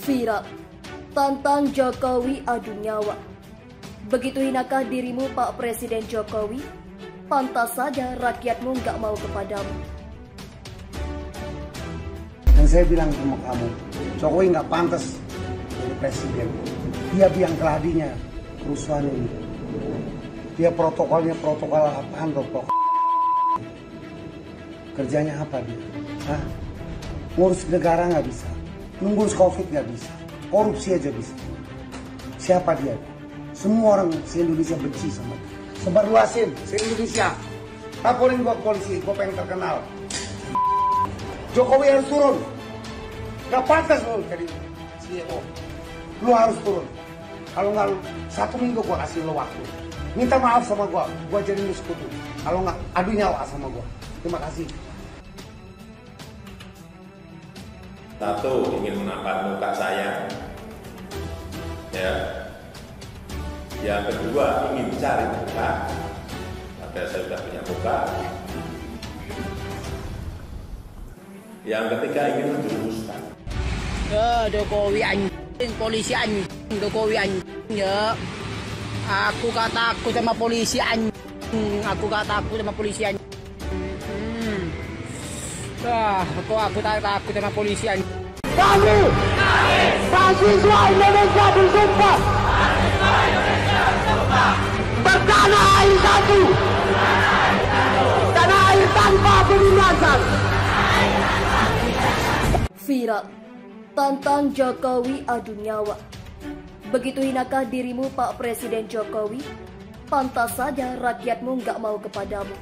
Viral, tantang Jokowi adu nyawa. Begitu hinakah dirimu Pak Presiden Jokowi? Pantas saja rakyatmu nggak mau kepadamu. Dan saya bilang sama kamu, Jokowi nggak pantas jadi presiden. Dia biang keladinya kerusuhan ini. Dia protokolnya protokol apaan dok? Kerjanya apa dia? Hah? Ngurus negara nggak bisa, ngurus COVID nggak bisa, korupsi aja bisa. Siapa dia? Semua orang se-Indonesia benci sama dia. Sebarluasin se-Indonesia. Laporin gua ke polisi, gua pengen terkenal. Jokowi harus turun. Gak pantas lo jadi CEO. Lu harus turun. Kalau nggak 1 minggu gua kasih lo waktu. Minta maaf sama gua jadi lu sekutu. Kalau nggak adu nyawa sama gua. Terima kasih. Satu, ingin menampar muka saya. Ya. Yang kedua, ingin cari muka. Padahal saya sudah punya muka. Yang ketiga, ingin menjerumuskan. Ya, Jokowi anjing, polisi anjing, Jokowi anjing ya. Aku gak takut sama polisi anjing. Aku gak takut sama polisi anjing. Aku tak takut sama polisi anjing. Kami mahasiswa Indonesia bersumpah bertanah air satu, tanah air tanpa penindasan. Viral, tantang Jokowi adu nyawa. Begitu hinakah dirimu Pak Presiden Jokowi? Pantas saja rakyatmu nggak mau kepadamu.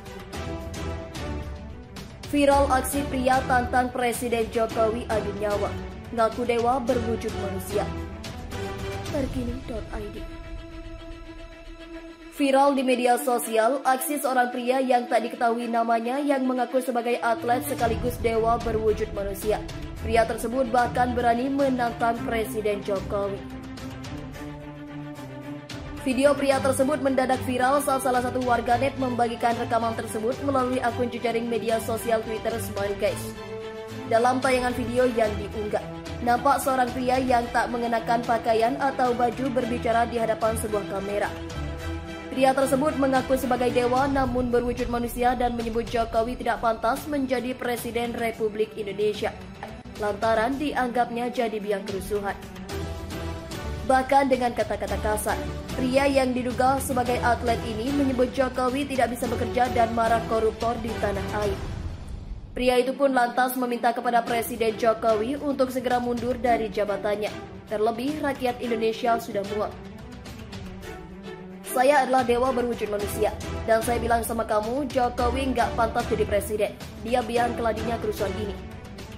Viral aksi pria tantang Presiden Jokowi adu nyawa. Ngaku dewa berwujud manusia. Terkini.id. Viral di media sosial, aksi seorang pria yang tak diketahui namanya yang mengaku sebagai atlet sekaligus dewa berwujud manusia. Pria tersebut bahkan berani menantang Presiden Jokowi. Video pria tersebut mendadak viral saat salah satu warganet membagikan rekaman tersebut melalui akun jejaring media sosial Twitter Smile Guys. Dalam tayangan video yang diunggah, nampak seorang pria yang tak mengenakan pakaian atau baju berbicara di hadapan sebuah kamera. Pria tersebut mengaku sebagai dewa namun berwujud manusia dan menyebut Jokowi tidak pantas menjadi Presiden Republik Indonesia lantaran dianggapnya jadi biang kerusuhan. Bahkan dengan kata-kata kasar, pria yang diduga sebagai atlet ini menyebut Jokowi tidak bisa bekerja dan marah koruptor di tanah air. Pria itu pun lantas meminta kepada Presiden Jokowi untuk segera mundur dari jabatannya. Terlebih rakyat Indonesia sudah muak. Saya adalah dewa berwujud manusia, dan saya bilang sama kamu, Jokowi nggak pantas jadi presiden. Dia biang keladinya kerusuhan ini.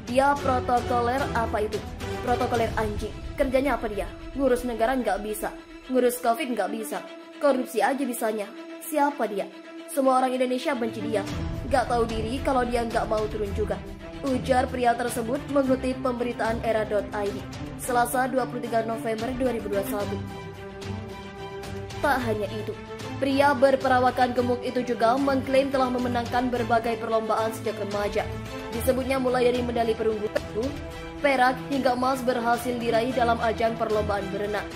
Dia protokoler apa itu? Protokoler anjing. Kerjanya apa dia? Ngurus negara nggak bisa. Ngurus COVID nggak bisa. Korupsi aja bisanya. Siapa dia? Semua orang Indonesia benci dia. Nggak tahu diri kalau dia nggak mau turun juga. Ujar pria tersebut mengutip pemberitaan era.id. Selasa 23 November 2021. Tak hanya itu, pria berperawakan gemuk itu juga mengklaim telah memenangkan berbagai perlombaan sejak remaja. Disebutnya mulai dari medali perunggu, perak hingga emas berhasil diraih dalam ajang perlombaan berenang.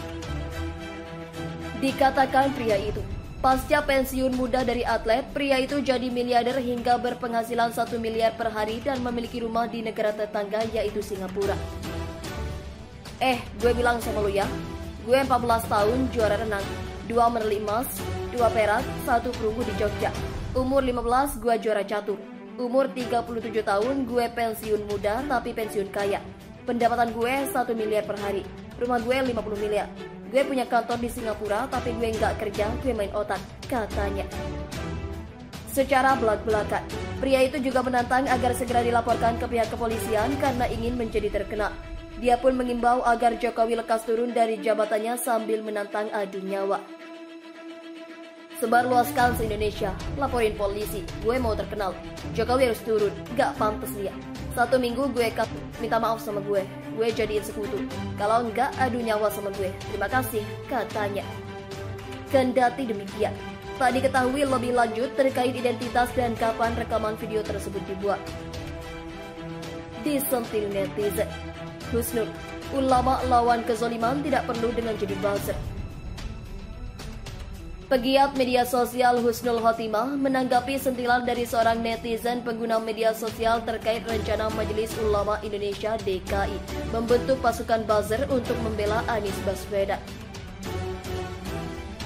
Dikatakan pria itu, pasca pensiun muda dari atlet, pria itu jadi miliarder hingga berpenghasilan 1 miliar per hari dan memiliki rumah di negara tetangga yaitu Singapura. Gue bilang sama lu ya, gue 14 tahun juara renang, 2 medali emas, 2 perak, 1 perunggu di Jogja. Umur 15 gue juara catur. Umur 37 tahun gue pensiun muda tapi pensiun kaya. Pendapatan gue 1 miliar per hari. Rumah gue 50 miliar. Gue punya kantor di Singapura tapi gue nggak kerja, gue main otak, katanya. Secara belak-belakan, pria itu juga menantang agar segera dilaporkan ke pihak kepolisian karena ingin menjadi terkenal. Dia pun mengimbau agar Jokowi lekas turun dari jabatannya sambil menantang adu nyawa. Sebarluaskan se-Indonesia, laporin polisi, gue mau terkenal. Jokowi harus turun, gak pantas dia. 1 minggu gue minta maaf sama gue jadiin sekutu. Kalau enggak adu nyawa sama gue, terima kasih, katanya. Kendati demikian, tak diketahui lebih lanjut terkait identitas dan kapan rekaman video tersebut dibuat. Disentil netizen, Husnul, ulama lawan kezaliman tidak perlu dengan jadi buzzer. Pegiat media sosial Husnul Khotimah menanggapi sentilan dari seorang netizen pengguna media sosial terkait rencana Majelis Ulama Indonesia DKI membentuk pasukan buzzer untuk membela Anies Baswedan.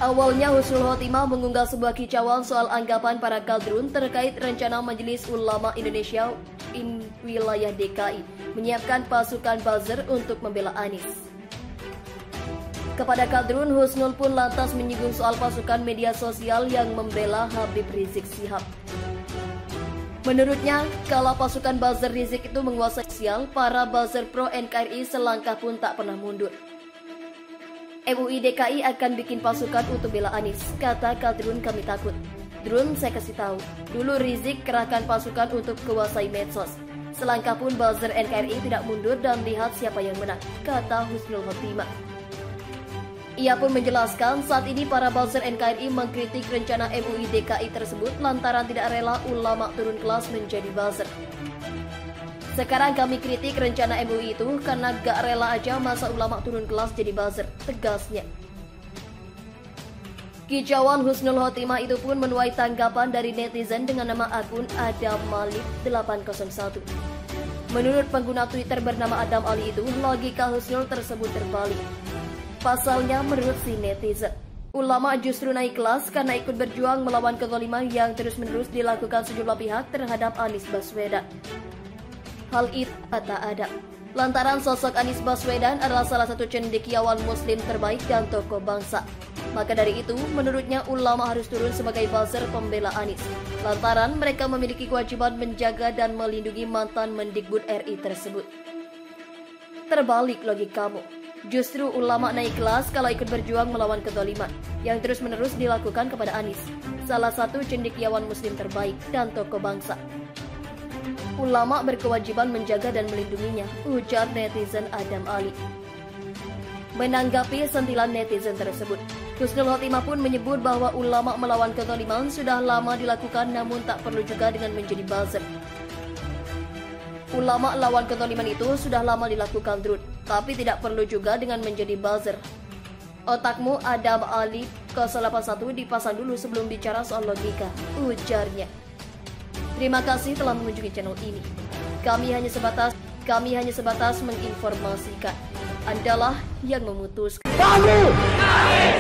Awalnya Husnul Khotimah mengunggah sebuah kicauan soal anggapan para kadrun terkait rencana Majelis Ulama Indonesia wilayah DKI menyiapkan pasukan buzzer untuk membela Anies. Kepada kadrun, Husnul pun lantas menyinggung soal pasukan media sosial yang membela Habib Rizik Syihab. Menurutnya, kalau pasukan buzzer Rizik itu menguasai sosial, para buzzer pro NKRI selangkah pun tak pernah mundur. MUI DKI akan bikin pasukan untuk bela Anies, kata kadrun kami takut. Drun, saya kasih tahu, dulu Rizik kerahkan pasukan untuk kuasai medsos. Selangkah pun buzzer NKRI tidak mundur dan lihat siapa yang menang, kata Husnul Khotimah. Ia pun menjelaskan saat ini para buzzer NKRI mengkritik rencana MUI DKI tersebut lantaran tidak rela ulama turun kelas menjadi buzzer. Sekarang kami kritik rencana MUI itu karena gak rela aja masa ulama turun kelas jadi buzzer, tegasnya. Kicauan Husnul Khotimah itu pun menuai tanggapan dari netizen dengan nama akun Adam Malik 801. Menurut pengguna Twitter bernama Adam Ali itu, logika Husnul tersebut terbalik. Pasalnya menurut si netizen, ulama justru naik kelas karena ikut berjuang melawan kezaliman yang terus-menerus dilakukan sejumlah pihak terhadap Anies Baswedan. Hal itu kata Adam, lantaran sosok Anies Baswedan adalah salah satu cendekiawan muslim terbaik dan tokoh bangsa. Maka dari itu, menurutnya ulama harus turun sebagai buzzer pembela Anies, lantaran mereka memiliki kewajiban menjaga dan melindungi mantan Mendikbud RI tersebut. Terbalik logikamu. Justru ulama naik kelas kalau ikut berjuang melawan kezaliman yang terus-menerus dilakukan kepada Anies, salah satu cendekiawan muslim terbaik dan tokoh bangsa. Ulama berkewajiban menjaga dan melindunginya, ujar netizen Adam Ali. Menanggapi sentilan netizen tersebut, Husnul Khotimah pun menyebut bahwa ulama melawan kezaliman sudah lama dilakukan namun tak perlu juga dengan menjadi buzzer. Ulama lawan kezaliman itu sudah lama dilakukan Drut, tapi tidak perlu juga dengan menjadi buzzer. Otakmu Adam Ali 081 dipasang dulu sebelum bicara soal logika, ujarnya. Terima kasih telah mengunjungi channel ini. Kami hanya sebatas menginformasikan. Andalah yang memutuskan. Kami,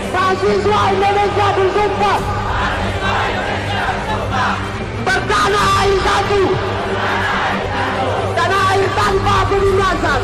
mahasiswa Indonesia bersumpah bertanah air satu, tanah air tanpa penindasan.